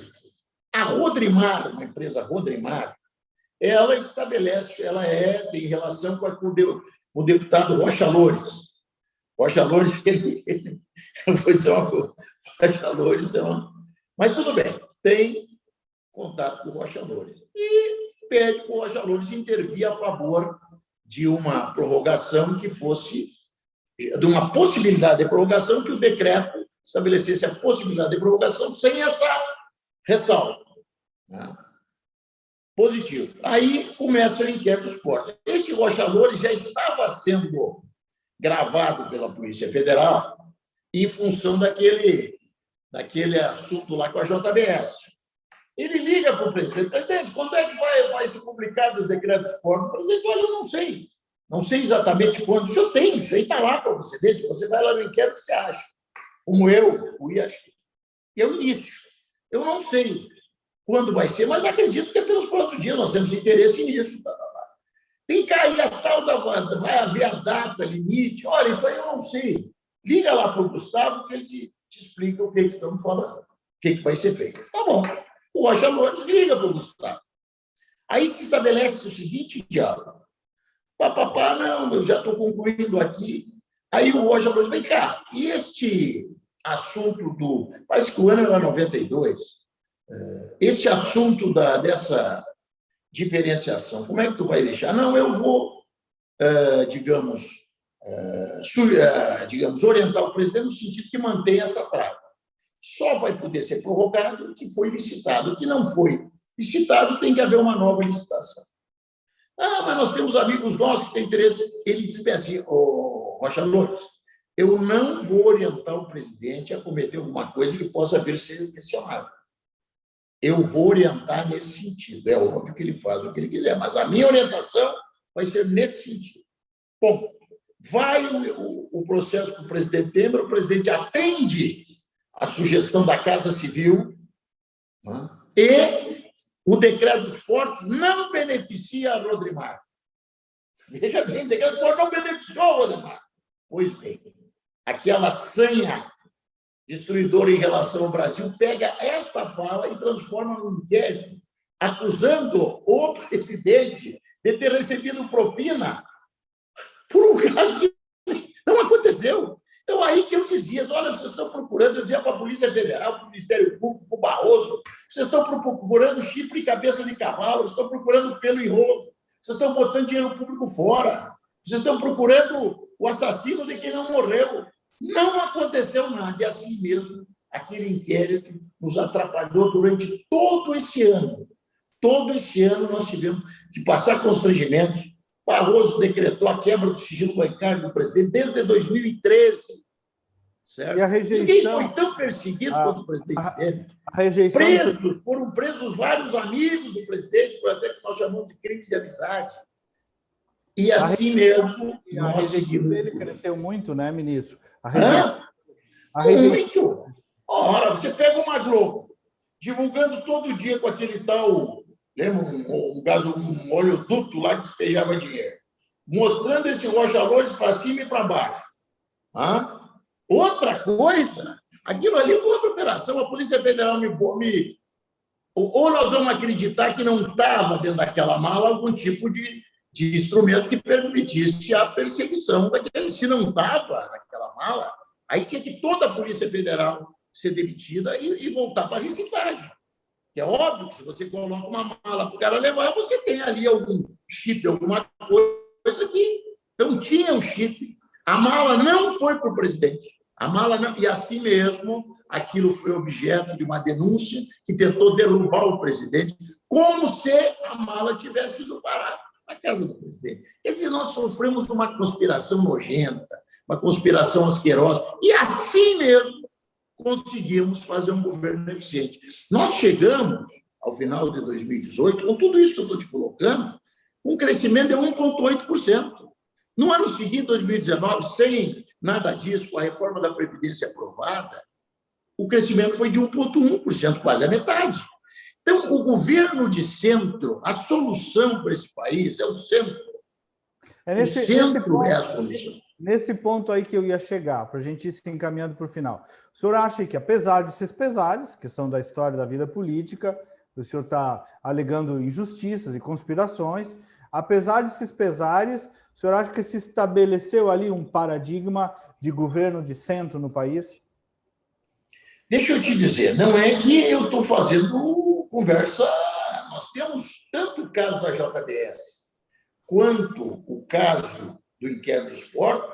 a Rodrimar, uma empresa Rodrimar, ela estabelece, ela tem relação com o deputado Rocha Loures. Rocha Loures, eu vou dizer uma coisa, Rocha Loures mas tudo bem, tem contato com o Rocha Loures. E pede para o Rocha Loures intervir a favor de uma prorrogação que fosse, de uma possibilidade de prorrogação, que o decreto estabelecesse a possibilidade de prorrogação sem essa ressalva. Positivo. Aí começa o inquérito dos portos. Este Rocha Loures já estava sendo gravado pela Polícia Federal em função daquele assunto lá com a JBS. Ele liga para o presidente: presidente, quando é que vai ser publicado os decretos dos portos? O presidente: olha, eu não sei exatamente quando. O senhor tem, isso aí está lá para você ver. Se você vai lá no inquérito, você acha. Como eu fui, achei. E é o início. Eu não sei quando vai ser, mas acredito que é pelos próximos dias, nós temos interesse nisso. Tem que cair a tal vai haver a data, limite. Olha, isso aí eu não sei. Liga lá para o Gustavo que ele te explica o que estamos falando, o que vai ser feito. Tá bom. O Rocha Loures liga para o Gustavo. Aí se estabelece o seguinte diálogo: não, eu já estou concluindo aqui. Aí o Rocha Loures: vem cá, e este assunto parece que o ano era 92, este assunto dessa diferenciação, como é que tu vai deixar? Não, eu vou, digamos, orientar o presidente no sentido que mantenha essa prática. só vai poder ser prorrogado o que foi licitado. O que não foi licitado tem que haver uma nova licitação. Mas nós temos amigos nossos que têm interesse. Ele disse assim, Rocha Loures, eu não vou orientar o presidente a cometer alguma coisa que possa vir a ser questionada. Eu vou orientar nesse sentido. É óbvio que ele faz o que ele quiser, mas a minha orientação vai ser nesse sentido. Bom, vai o processo para o presidente Temer, o presidente atende a sugestão da Casa Civil, né? E o decreto dos portos não beneficia a Rodrimar. Veja bem, o decreto dos portos não beneficiou a Rodrimar. Pois bem, aquela sanha destruidora em relação ao Brasil pega esta fala e transforma num inquérito, acusando o presidente de ter recebido propina por um caso que não aconteceu. Então, aí que eu dizia, olha, vocês estão procurando, eu dizia para a Polícia Federal, para o Ministério Público, para o Barroso, vocês estão procurando chifre e cabeça de cavalo, vocês estão procurando pelo e rolo, vocês estão botando dinheiro público fora, vocês estão procurando o assassino de quem não morreu. Não aconteceu nada, e assim mesmo, aquele inquérito nos atrapalhou durante todo esse ano. Todo esse ano nós tivemos que passar constrangimentos. Barroso decretou a quebra do sigilo bancário do presidente desde 2013. Certo? E a rejeição... Ninguém foi tão perseguido quanto o presidente Temer. Foram presos vários amigos do presidente, por até que nós chamamos de crime de amizade. E assim mesmo, nós seguimos. Ele cresceu muito, né, ministro? Muito! Ora, você pega uma Globo, divulgando todo dia com aquele tal... Lembra um oleoduto lá que despejava dinheiro, mostrando esse Rocha Loures para cima e para baixo. Outra coisa, aquilo ali foi outra operação, a Polícia Federal ou nós vamos acreditar que não estava dentro daquela mala algum tipo de instrumento que permitisse a perseguição daquele. Se não estava naquela mala, aí tinha que toda a Polícia Federal ser demitida e voltar para a reciclagem. É óbvio que se você coloca uma mala para o cara levar, você tem ali algum chip, alguma coisa que não tinha o chip. A mala não foi para o presidente. A mala não... E assim mesmo, aquilo foi objeto de uma denúncia que tentou derrubar o presidente, como se a mala tivesse ido parar na casa do presidente. Quer dizer, nós sofremos uma conspiração nojenta, uma conspiração asquerosa, e assim mesmo conseguimos fazer um governo eficiente. Nós chegamos, ao final de 2018, com tudo isso que eu estou te colocando, um crescimento de 1,8%. No ano seguinte, 2019, sem nada disso, com a reforma da Previdência aprovada, o crescimento foi de 1,1%, quase a metade. Então, o governo de centro, a solução para esse país é o centro. O centro é a solução. Nesse ponto aí que eu ia chegar, para a gente ir se encaminhando para o final. O senhor acha que, apesar desses pesares, que são da história da vida política, o senhor está alegando injustiças e conspirações, apesar desses pesares, o senhor acha que se estabeleceu ali um paradigma de governo de centro no país? Deixa eu te dizer, não é que eu estou fazendo conversa... Nós temos tanto o caso da JBS quanto o caso do inquérito dos portos,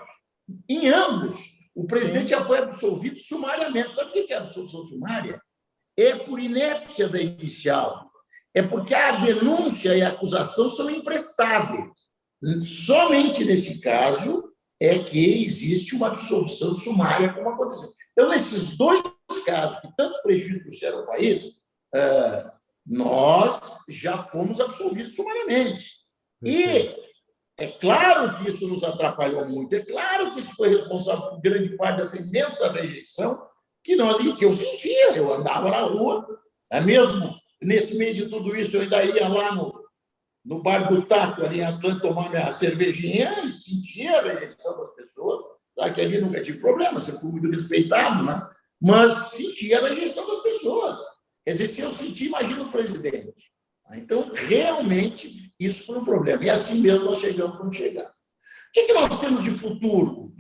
em ambos, o presidente já foi absolvido sumariamente. Sabe o que é absolvição sumária? É por inépcia da inicial. É porque a denúncia e a acusação são imprestáveis. Somente nesse caso é que existe uma absolvição sumária, como aconteceu. Então, nesses dois casos que tantos prejuízos trouxeram ao país, nós já fomos absolvidos sumariamente. E é claro que isso nos atrapalhou muito, é claro que isso foi responsável por grande parte dessa imensa rejeição que eu sentia. Eu andava na rua, mesmo nesse meio de tudo isso, eu ainda ia lá no bar do Tato, ali em Atlanta, tomar minha cervejinha e sentia a rejeição das pessoas. Claro que ali nunca tive problema, sempre fui muito respeitado, né? Mas sentia a rejeição das pessoas. Quer dizer, se eu sentir, imagina o presidente. Então, realmente, isso foi um problema. E assim mesmo nós chegamos onde chegamos. O que nós temos de futuro?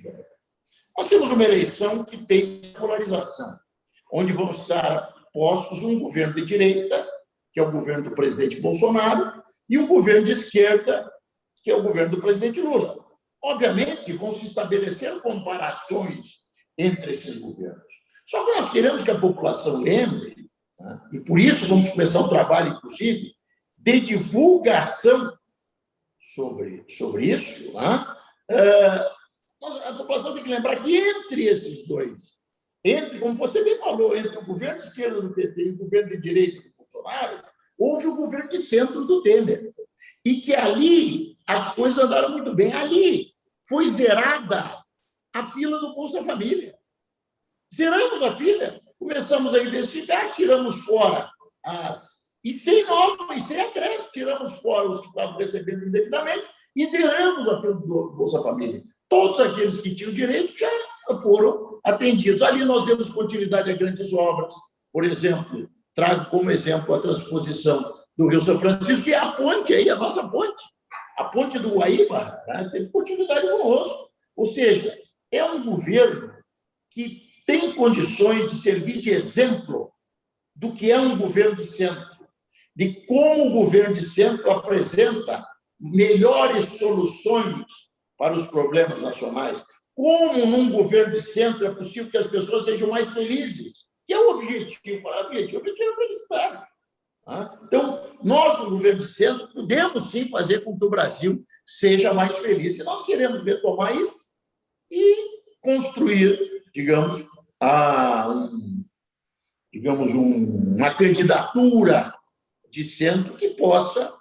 Nós temos uma eleição que tem polarização, onde vão estar postos um governo de direita, que é o governo do presidente Bolsonaro, e um governo de esquerda, que é o governo do presidente Lula. Obviamente, vão se estabelecer comparações entre esses governos. Só que nós queremos que a população lembre, né? E por isso vamos começar um trabalho, inclusive, de divulgação sobre isso. Né? A população tem que lembrar que entre esses dois, como você bem falou, entre o governo de esquerda do PT e o governo de direita do Bolsonaro, houve o governo de centro do Temer. E que ali as coisas andaram muito bem. Ali foi zerada a fila do Bolsa Família. Zeramos a fila, começamos a investigar, tiramos fora e sem acréscimo, tiramos fora os que estavam recebendo indevidamente e zeramos a fila do Bolsa Família. Todos aqueles que tinham direito já foram atendidos. Ali nós demos continuidade a grandes obras. Por exemplo, trago como exemplo a transposição do Rio São Francisco, que é a ponte aí, a nossa ponte. A ponte do Guaíba, né, teve continuidade conosco. Ou seja, é um governo que tem condições de servir de exemplo do que é um governo de centro, de como o governo de centro apresenta melhores soluções para os problemas nacionais, como num governo de centro é possível que as pessoas sejam mais felizes, que é o objetivo. O objetivo é felicidade. Então, nós, no governo de centro, podemos sim fazer com que o Brasil seja mais feliz. E nós queremos retomar isso e construir, digamos, uma candidatura de centro que possa,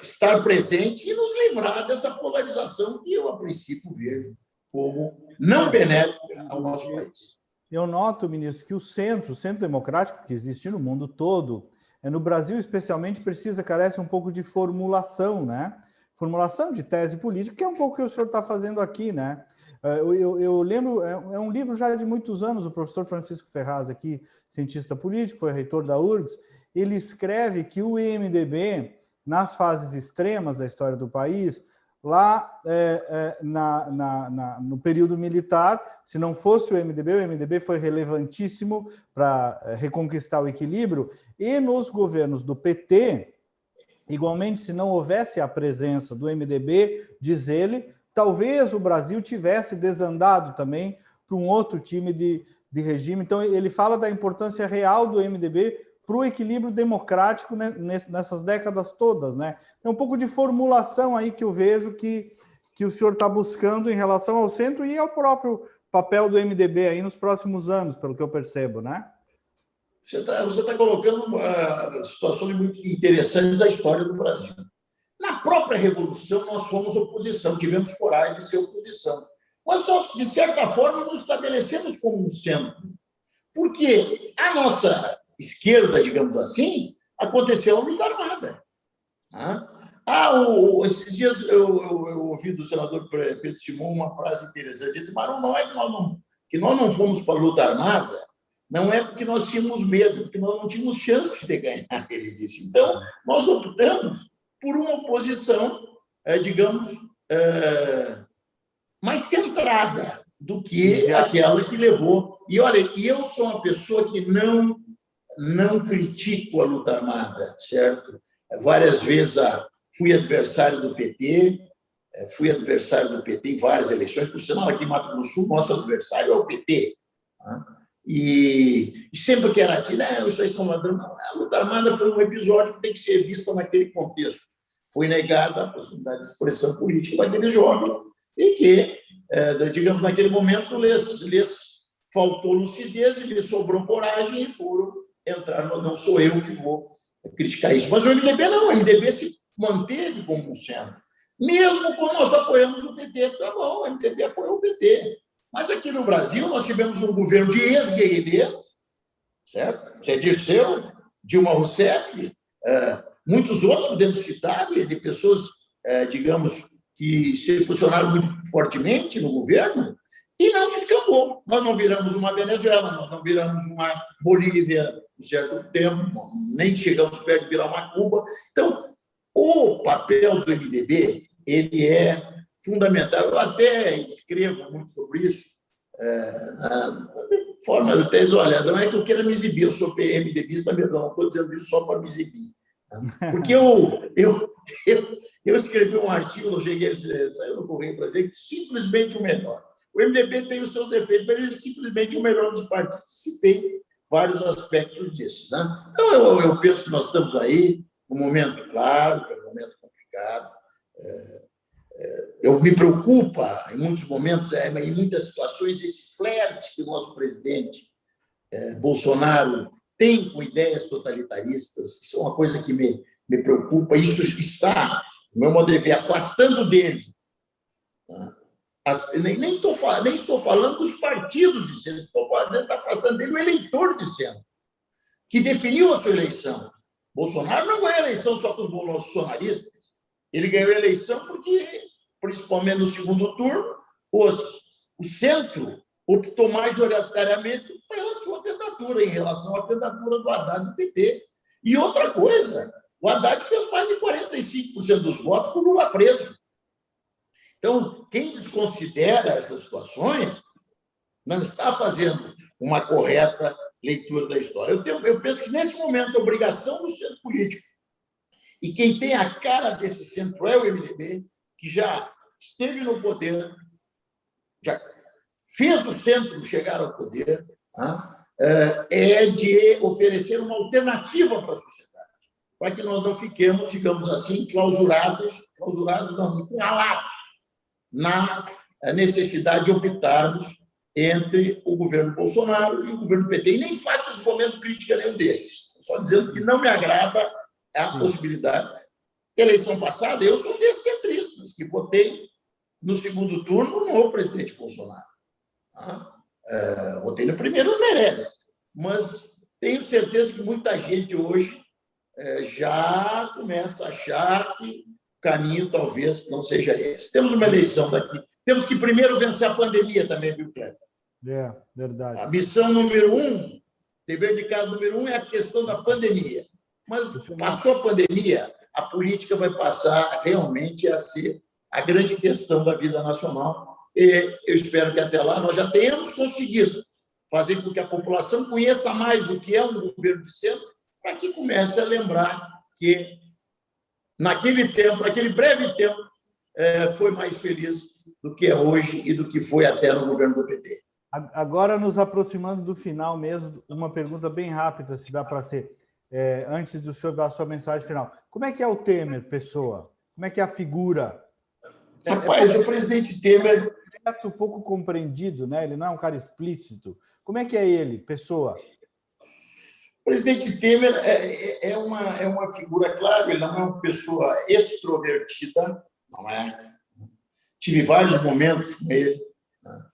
estar presente e nos livrar dessa polarização que eu, a princípio, vejo como não benéfica ao nosso país. Eu noto, ministro, que o centro democrático que existe no mundo todo, no Brasil especialmente, carece um pouco de formulação, né? Formulação de tese política, que é um pouco o que o senhor está fazendo aqui, né? Eu lembro, é um livro já de muitos anos, o professor Francisco Ferraz, aqui, cientista político, foi reitor da URGS, ele escreve que o MDB, nas fases extremas da história do país, lá no período militar, se não fosse o MDB foi relevantíssimo para reconquistar o equilíbrio, e nos governos do PT, igualmente, se não houvesse a presença do MDB, diz ele, talvez o Brasil tivesse desandado também para um outro time de regime. Então, ele fala da importância real do MDB para o equilíbrio democrático, né, nessas décadas todas, né? É um pouco de formulação aí que eu vejo que o senhor está buscando em relação ao centro e ao próprio papel do MDB aí nos próximos anos, pelo que eu percebo, né? Você está colocando situações muito interessantes da história do Brasil. Na própria Revolução, nós fomos oposição, tivemos coragem de ser oposição. Mas nós, de certa forma, nos estabelecemos como um centro. Porque a nossa esquerda, digamos assim, aconteceu a luta armada. Esses dias eu ouvi do senador Pedro Simon uma frase interessante. Ele disse, mas não é que nós não fomos para a luta armada, não é porque nós tínhamos medo, porque nós não tínhamos chance de ganhar, ele disse. Então, nós optamos por uma oposição, digamos, mais centrada do que aquela que levou. E, olha, eu sou uma pessoa que não critico a luta armada, certo? Várias vezes fui adversário do PT, em várias eleições, por sinal, aqui em Mato Grosso do Sul, nosso adversário é o PT. E sempre que era tido, isso aí são ladrões. Não, a luta armada foi um episódio que tem que ser vista naquele contexto. Foi negada a possibilidade de expressão política daqueles jovens e que, digamos, naquele momento, lhes faltou lucidez e lhes sobrou coragem e foram entrar. Não sou eu que vou criticar isso. Mas o MDB não, o MDB se manteve como um centro. Mesmo quando nós apoiamos o PT, tá bom, o MDB apoiou o PT. Mas aqui no Brasil nós tivemos um governo de ex-guerrilheiros, certo? Zé Dirceu, Dilma Rousseff, muitos outros podemos citar, de pessoas, digamos, que se posicionaram muito fortemente no governo e não descambou. Nós não viramos uma Venezuela, nós não viramos uma Bolívia em certo tempo, nem chegamos perto de virar uma Cuba. Então, o papel do MDB, ele é fundamental. Eu até escrevo muito sobre isso, de forma até olha, não é que eu queira me exibir, eu sou MDBista, não estou dizendo isso só para me exibir. Porque eu escrevi um artigo, eu cheguei, saiu no Correio para dizer que simplesmente o melhor. O MDB tem os seus defeitos, mas ele é simplesmente o melhor dos partidos. Se tem vários aspectos disso, né? Então, eu penso que nós estamos aí num momento claro, que é um momento complicado. Eu me preocupa, em muitos momentos, em muitas situações, esse flerte que o nosso presidente Bolsonaro tem com ideias totalitaristas. Isso é uma coisa que me preocupa. Isso está, no meu modo de ver, afastando dele. Nem estou falando dos partidos de centro, está afastando dele o eleitor de centro, que definiu a sua eleição. Bolsonaro não ganhou a eleição só com os bolsonaristas. Ele ganhou a eleição porque, principalmente no segundo turno, o centro optou majoritariamente pela sua candidatura, em relação à candidatura do Haddad do PT. E outra coisa, o Haddad fez mais de 45% dos votos com o Lula preso. Então, quem desconsidera essas situações não está fazendo uma correta leitura da história. Eu penso que, nesse momento, a obrigação do centro político, e quem tem a cara desse centro é o MDB, que já esteve no poder, já fez o centro chegar ao poder, é de oferecer uma alternativa para a sociedade, para que nós não fiquemos, digamos assim, clausurados não, encurralados na necessidade de optarmos entre o governo Bolsonaro e o governo PT. E nem faço esse momento crítica a nenhum deles, só dizendo que não me agrada a possibilidade. Na eleição passada, eu sou um desses centristas que votei no segundo turno no presidente Bolsonaro. Votei no primeiro, merece. Mas tenho certeza que muita gente hoje já começa a achar que o caminho talvez não seja esse. Temos uma eleição daqui. Temos que primeiro vencer a pandemia também, viu, Cleber? Verdade. A missão número 1, dever de casa número 1 é a questão da pandemia. Mas passou a pandemia, a política vai passar realmente a ser a grande questão da vida nacional. E eu espero que até lá nós já tenhamos conseguido fazer com que a população conheça mais o que é um governo de centro, para que comece a lembrar que, naquele tempo, naquele breve tempo, foi mais feliz do que é hoje e do que foi até no governo do PT. Agora, nos aproximando do final mesmo, uma pergunta bem rápida, se dá para ser, antes do senhor dar a sua mensagem final. Como é que é o Temer, pessoa? Como é que é a figura? Rapaz, o presidente Temer... pouco compreendido, né? Ele não é um cara explícito. Como é que é ele, pessoa? O presidente Temer é uma figura, claro, ele não é uma pessoa extrovertida, não é? Tive vários momentos com ele. Né?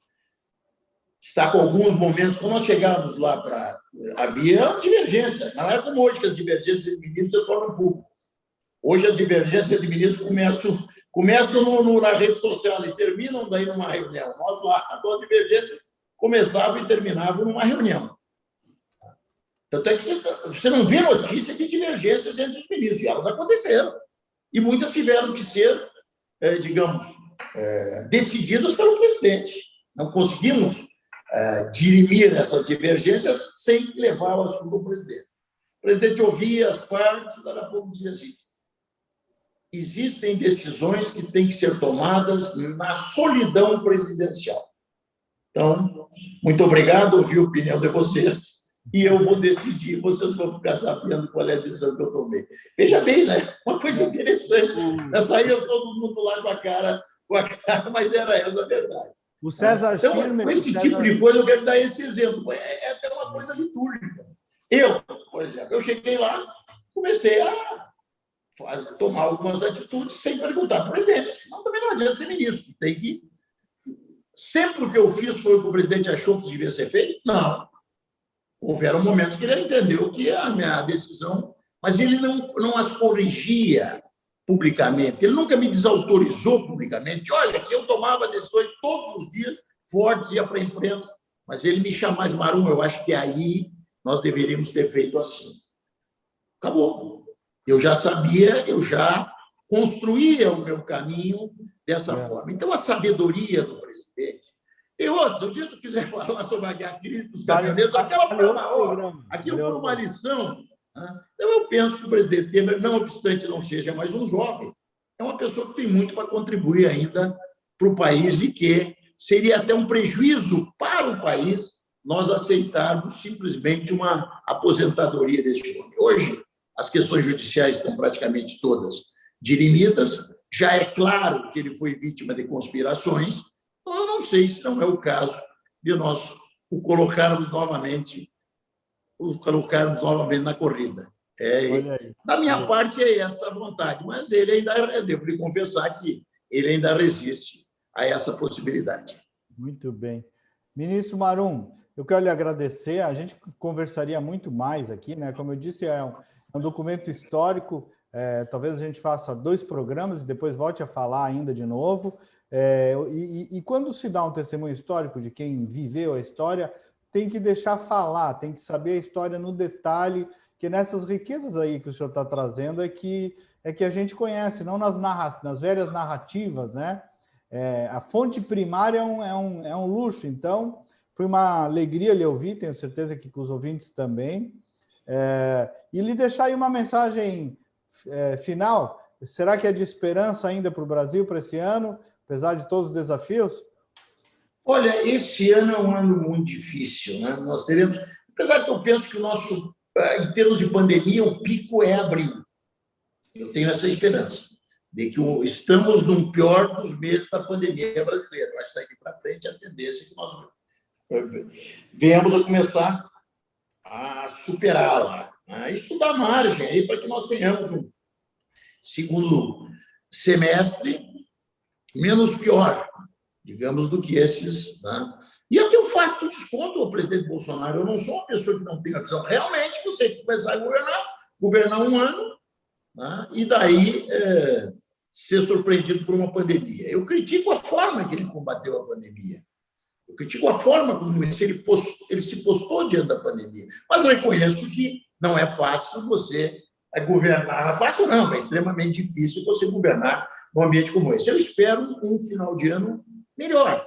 Está com alguns momentos, quando nós chegávamos lá para... Havia uma divergência, não era como hoje, que as divergências de ministros se tornam públicas. Hoje, as divergências de ministros começam na rede social e terminam daí numa reunião. Nós lá, as divergências começavam e terminavam numa reunião. Tanto é que você não vê notícia de divergências entre os ministros, e elas aconteceram. E muitas tiveram que ser, digamos, decididas pelo presidente. Não conseguimos dirimir essas divergências sem levar o assunto ao presidente. O presidente ouvia as partes, daqui a pouco dizia assim: existem decisões que têm que ser tomadas na solidão presidencial. Então, muito obrigado, ouvi a opinião de vocês, e eu vou decidir, vocês vão ficar sabendo qual é a decisão que eu tomei. Veja bem, né? Uma coisa interessante. Saiu todo mundo lá com a cara, mas era essa a verdade. O César Schirmer... Então, com esse tipo de coisa, eu quero dar esse exemplo. É até uma coisa litúrgica. Eu, por exemplo, eu cheguei lá, comecei a tomar algumas atitudes sem perguntar para o presidente, senão também não adianta ser ministro. Tem que... Sempre o que eu fiz foi o que o presidente achou que devia ser feito? Não. Houveram momentos que ele entendeu que a minha decisão... Mas ele não as corrigia publicamente. Ele nunca me desautorizou publicamente. Olha, que eu tomava decisões todos os dias, fortes, ia para a imprensa. Mas ele me chamava de Marum, eu acho que aí nós deveríamos ter feito assim. Acabou. Eu já sabia, eu já construía o meu caminho dessa forma. Então, a sabedoria do presidente... E outros, o dia que tu quiser falar sobre a crise dos caminhoneiros, aquela foi uma hora, aquilo foi uma lição. Né? Então, eu penso que o presidente Temer, não obstante não seja mais um jovem, é uma pessoa que tem muito para contribuir ainda para o país e que seria até um prejuízo para o país nós aceitarmos simplesmente uma aposentadoria deste homem. Hoje, as questões judiciais estão praticamente todas dirimidas, já é claro que ele foi vítima de conspirações, então eu não sei se não é o caso de nós o colocarmos novamente na corrida. Da minha parte, é essa a vontade, mas ele ainda, devo lhe confessar que ele ainda resiste a essa possibilidade. Muito bem. Ministro Marum, eu quero lhe agradecer. A gente conversaria muito mais aqui, né? Como eu disse, é um documento histórico. Talvez a gente faça 2 programas e depois volte a falar ainda de novo. E quando se dá um testemunho histórico de quem viveu a história, tem que deixar falar, tem que saber a história no detalhe, que nessas riquezas aí que o senhor está trazendo é que a gente conhece, não nas velhas narrativas, né? A fonte primária é um luxo, então foi uma alegria lhe ouvir, tenho certeza que com os ouvintes também. E lhe deixar aí uma mensagem final. Será que é de esperança ainda para o Brasil para esse ano, apesar de todos os desafios? Olha, esse ano é um ano muito difícil, né? Nós teremos, apesar que eu penso que o nosso, em termos de pandemia, o pico é abril. Eu tenho essa esperança de que estamos num pior dos meses da pandemia brasileira. Eu acho que daqui para frente a tendência é que nós venhamos a começar a superá-la. Isso dá margem aí para que nós tenhamos um segundo semestre menos pior, digamos, do que esses. Né? E até eu faço desconto ao presidente Bolsonaro. Eu não sou uma pessoa que não tem a visão. Realmente, você tem que começar a governar um ano, né? E daí ser surpreendido por uma pandemia. Eu critico a forma que ele combateu a pandemia. Eu critico a forma como ele se postou diante da pandemia. Mas eu reconheço que não é fácil você governar. Não é fácil, não. É extremamente difícil você governar num ambiente como esse. Eu espero um final de ano melhor.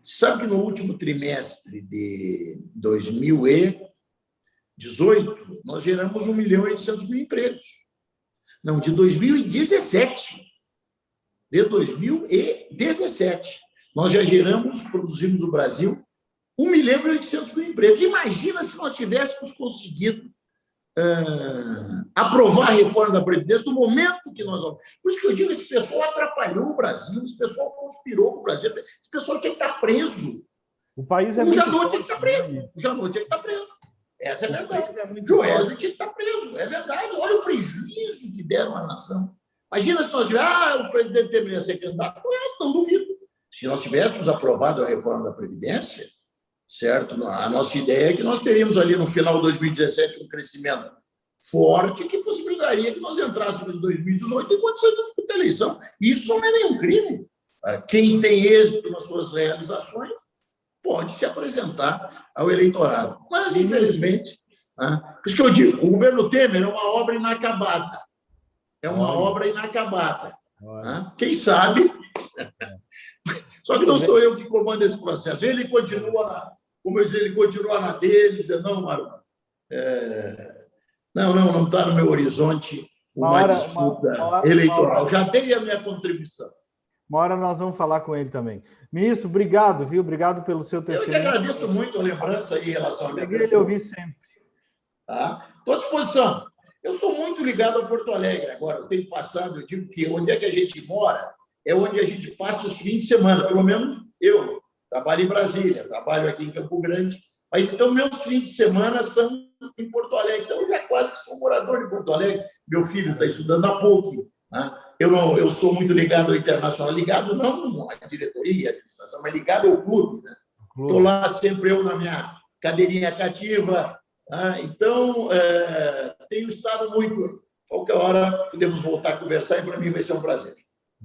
Sabe que no último trimestre de 2018, nós geramos 1.800.000 empregos. Não, de 2017. De 2017. Nós já produzimos no Brasil 1.800.000 empregos. Imagina se nós tivéssemos conseguido aprovar a reforma da Previdência no momento que nós... Por isso que eu digo, esse pessoal atrapalhou o Brasil, esse pessoal conspirou com o Brasil, esse pessoal tinha que estar preso. O país o Janot tinha que estar preso. O Janot tinha que estar preso. Essa é a verdade. O Joesley tinha que estar preso. É verdade. Olha o prejuízo que deram à nação. Imagina se nós tivéssemos... o presidente deveria ser candidato. Não duvido. Se nós tivéssemos aprovado a reforma da Previdência, certo? A nossa ideia é que nós teríamos ali no final de 2017 um crescimento forte que possibilitaria que nós entrássemos em 2018 enquanto você disputa a eleição. E isso não é nenhum crime. Quem tem êxito nas suas realizações pode se apresentar ao eleitorado. Mas, infelizmente, por isso que eu digo, o governo Temer é uma obra inacabada. Quem sabe... Só que não sou eu que comando esse processo. Ele continua, como eu disse, ele continua na dele, dizendo, não, Maru, não está no meu horizonte uma disputa eleitoral. Já dei a minha contribuição. Uma hora nós vamos falar com ele também. Ministro, obrigado, viu? Obrigado pelo seu testemunho. Eu que agradeço muito a lembrança aí em relação à minha pessoa. Alegria de ouvir sempre. Estou à disposição. Eu sou muito ligado a Porto Alegre agora. Eu tenho passado, eu digo que onde é que a gente mora é onde a gente passa os fins de semana. Pelo menos eu trabalho em Brasília, trabalho aqui em Campo Grande. Mas então meus fins de semana são em Porto Alegre. Então eu já quase que sou morador de Porto Alegre. Meu filho está estudando na PUC. Né? Eu sou muito ligado ao Internacional, ligado não à diretoria, à administração, mas ligado ao clube. Estou lá sempre eu na minha cadeirinha cativa. Então, tenho estado muito. Qualquer hora podemos voltar a conversar e para mim vai ser um prazer.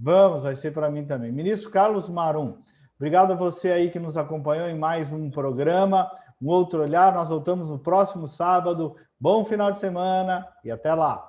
Vamos, vai ser para mim também. Ministro Carlos Marum, obrigado a você aí que nos acompanhou em mais um programa, Um Outro Olhar. Nós voltamos no próximo sábado. Bom final de semana e até lá.